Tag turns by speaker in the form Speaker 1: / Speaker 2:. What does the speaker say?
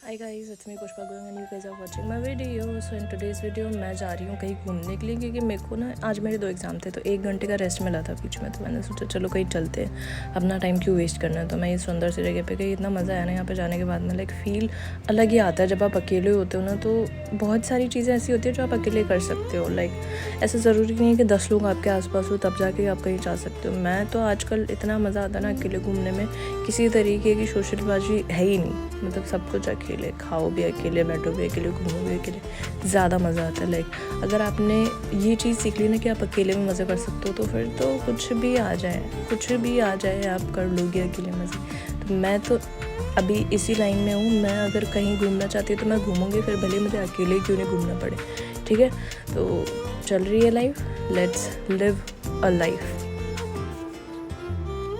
Speaker 1: Hi guys, it's me Pushpa going and you guys are watching my video. So in today's video मैं जा रही हूँ कहीं घूमने के लिए, क्योंकि मेरे को ना आज मेरे 2 एग्ज़ाम थे, तो 1 घंटे का रेस्ट मिला था बीच में। तो मैंने सोचा चलो कहीं चलते हैं, अपना टाइम क्यों वेस्ट करना है। तो मैं ये सुंदर सी जगह पे गई। इतना मज़ा आया ना यहाँ पे जाने के बाद में, लाइक फील अलग ही आता है। जब आप अकेले होते हो ना, तो बहुत सारी चीज़ें ऐसी होती है जो आप अकेले कर सकते हो। लाइक ऐसा ज़रूरी नहीं है कि 10 लोग आपके आसपास हो तब जाके आप कहीं जा सकते हो। मैं तो आजकल इतना मज़ा आता है ना अकेले घूमने में, किसी तरीके की सोशलबाजी है ही नहीं। मतलब सब कुछ अकेले, खाओ भी अकेले, बैठो भी अकेले, घूमो भी अकेले, ज़्यादा मज़ा आता है। लाइक अगर आपने ये चीज़ सीख ली ना कि आप अकेले में मज़े कर सकते हो, तो फिर तो कुछ भी आ जाए आप कर लोगे अकेले मज़े। तो मैं तो अभी इसी लाइन में हूँ। मैं अगर कहीं घूमना चाहती हूँ तो मैं घूमूंगी, फिर भले मुझे अकेले क्यों नहीं घूमना पड़े। ठीक है, तो चल रही है life, let's live a life.